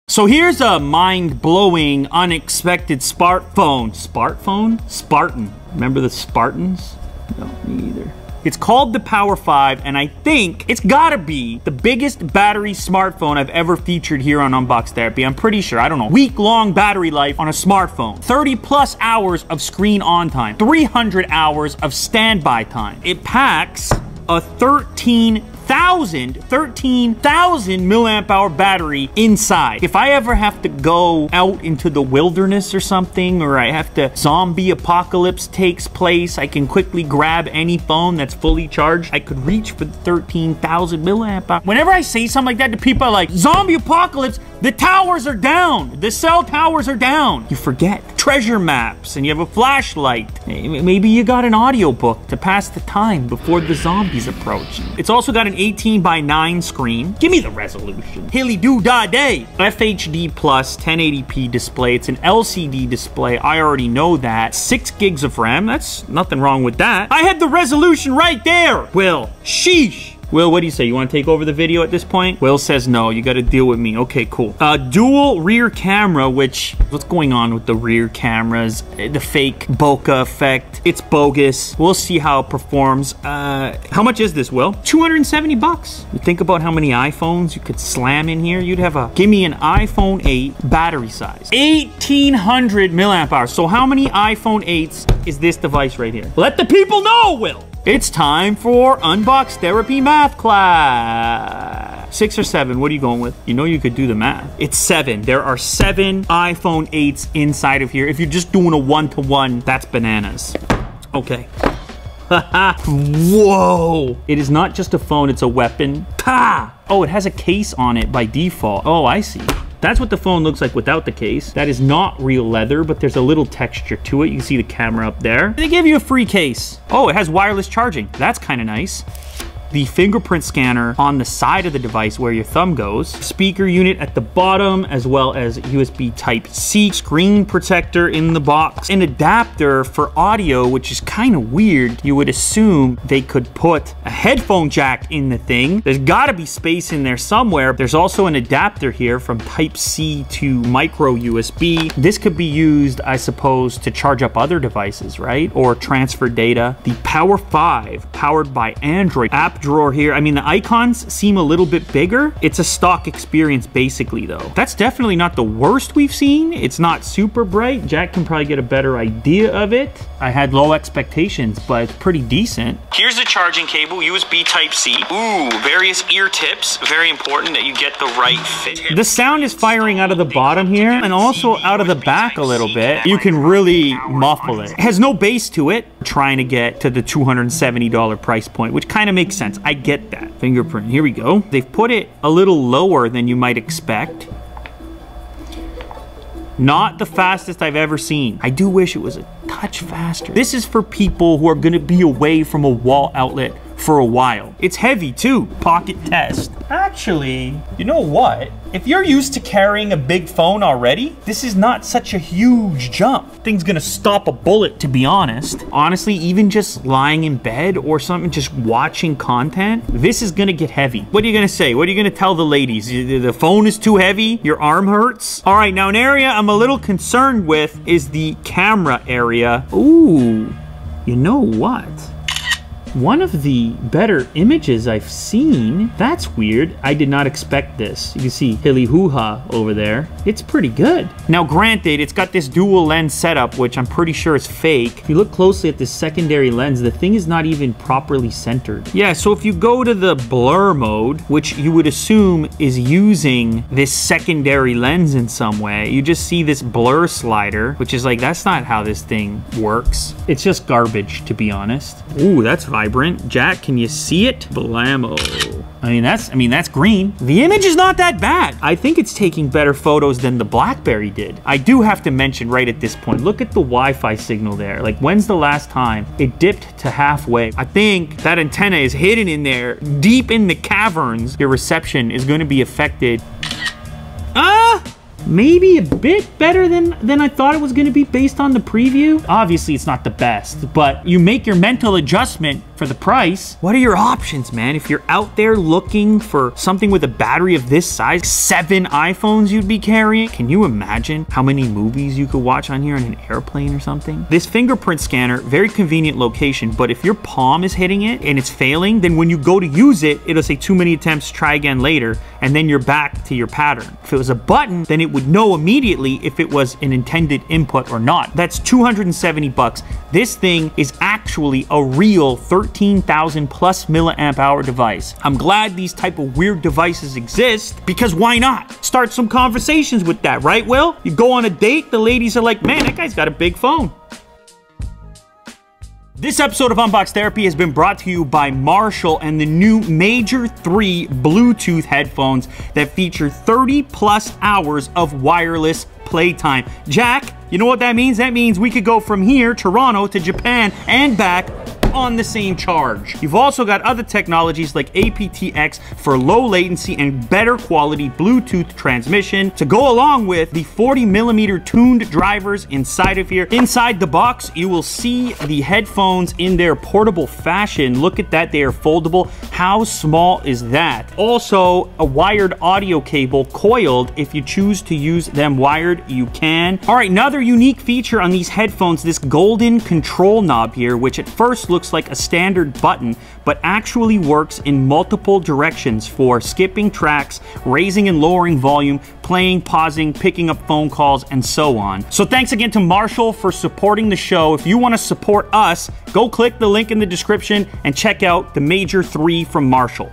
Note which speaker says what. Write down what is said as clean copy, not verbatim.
Speaker 1: So here's a mind-blowing, unexpected smartphone. Spartan. Remember the Spartans? No, me either. It's called the Power 5, and I think it's gotta be the biggest battery smartphone I've ever featured here on Unbox Therapy. I'm pretty sure, I don't know. Week-long battery life on a smartphone. 30+ hours of screen on time. 300 hours of standby time. It packs a 13,000 milliamp hour battery inside. If I ever have to go out into the wilderness or something, or I have to zombie apocalypse takes place, I can quickly grab any phone that's fully charged. I could reach for the 13,000 milliamp hour. Whenever I say something like that to people, are like, zombie apocalypse, the towers are down. The cell towers are down. You forget. Treasure maps, and you have a flashlight. Maybe you got an audiobook to pass the time before the zombies approach. It's also got an 18:9 screen. Give me the resolution. Hilly doo da day. FHD plus 1080p display. It's an LCD display. I already know that. 6 gigs of RAM. That's nothing wrong with that. I had the resolution right there. Will, sheesh. Will, what do you say? You want to take over the video at this point? Will says no. You got to deal with me. Okay, cool. Dual rear camera, which... What's going on with the rear cameras? The fake bokeh effect. It's bogus. We'll see how it performs. How much is this, Will? 270 bucks. You think about how many iPhones you could slam in here. You'd have a... Give me an iPhone 8 battery size. 1,800 milliamp hours. So how many iPhone 8s is this device right here? Let the people know, Will. It's time for Unbox Therapy Math Class. 6 or 7, what are you going with? You know you could do the math. It's 7. There are 7 iPhone 8s inside of here. If you're just doing a one-to-one, that's bananas. Okay. Whoa. It is not just a phone, it's a weapon. Pa! Oh, it has a case on it by default. Oh, I see. That's what the phone looks like without the case. That is not real leather, but there's a little texture to it. You can see the camera up there. They give you a free case. Oh, it has wireless charging. That's kind of nice. The fingerprint scanner on the side of the device where your thumb goes. Speaker unit at the bottom, as well as USB Type-C. Screen protector in the box. An adapter for audio, which is kind of weird. You would assume they could put a headphone jack in the thing. There's gotta be space in there somewhere. There's also an adapter here from Type-C to micro USB. This could be used, I suppose, to charge up other devices, right? Or transfer data. The Power 5, powered by Android. App drawer here. I mean, the icons seem a little bit bigger. It's a stock experience basically though. That's definitely not the worst we've seen. It's not super bright. Jack can probably get a better idea of it. I had low expectations, but it's pretty decent. Here's the charging cable, USB Type-C. Ooh, various ear tips. Very important that you get the right fit. The sound is firing out of the bottom here and also out of the back a little bit. You can really muffle it. It has no bass to it. Trying to get to the $270 price point, which kind of makes sense. I get that. Fingerprint, here we go. They've put it a little lower than you might expect. Not the fastest I've ever seen. I do wish it was a touch faster. This is for people who are gonna be away from a wall outlet for a while. It's heavy too. Pocket test. Actually, you know what? If you're used to carrying a big phone already, this is not such a huge jump. Thing's gonna stop a bullet, to be honest. Honestly, even just lying in bed or something, just watching content, this is gonna get heavy. What are you gonna say? What are you gonna tell the ladies? The phone is too heavy? Your arm hurts? All right, now an area I'm a little concerned with is the camera area. Ooh, you know what? One of the better images I've seen. That's weird. I did not expect this. You can see Hilly Hoo-Ha over there. It's pretty good. Now granted, it's got this dual lens setup, which I'm pretty sure is fake. If you look closely at this secondary lens, the thing is not even properly centered. Yeah, so if you go to the blur mode, which you would assume is using this secondary lens in some way, you just see this blur slider, which is like, that's not how this thing works. It's just garbage, to be honest. Ooh, that's vibrant. Jack, can you see it? Blammo. I mean, that's green. The image is not that bad. I think it's taking better photos than the BlackBerry did. I do have to mention right at this point, look at the Wi-Fi signal there. Like, when's the last time it dipped to halfway? I think that antenna is hidden in there, deep in the caverns. Your reception is going to be affected. Ah! maybe a bit better than I thought it was gonna be based on the preview. Obviously, it's not the best, but you make your mental adjustment for the price. What are your options, man? If you're out there looking for something with a battery of this size, 7 iPhones you'd be carrying. Can you imagine how many movies you could watch on here on an airplane or something? This fingerprint scanner, very convenient location, but if your palm is hitting it and it's failing, then when you go to use it, it'll say too many attempts, try again later, and then you're back to your pattern. If it was a button, then it would know immediately if it was an intended input or not. That's 270 bucks. This thing is actually a real 13,000 plus milliamp hour device. I'm glad these type of weird devices exist, because why not? Start some conversations with that, right, Will? You go on a date, the ladies are like, man, that guy's got a big phone. This episode of Unbox Therapy has been brought to you by Marshall and the new Major 3 Bluetooth headphones that feature 30 plus hours of wireless playtime. Jack, you know what that means? That means we could go from here, Toronto, to Japan and back on the same charge. You've also got other technologies like aptX for low latency and better quality Bluetooth transmission to go along with the 40mm tuned drivers inside of here. Inside the box, you will see the headphones in their portable fashion. Look at that, they are foldable. How small is that? Also, a wired audio cable coiled. If you choose to use them wired, you can. All right, another unique feature on these headphones, this golden control knob here, which at first looks like a standard button, but actually works in multiple directions for skipping tracks, raising and lowering volume, playing, pausing, picking up phone calls, and so on. So thanks again to Marshall for supporting the show. If you want to support us, go click the link in the description and check out the Major 3 from Marshall.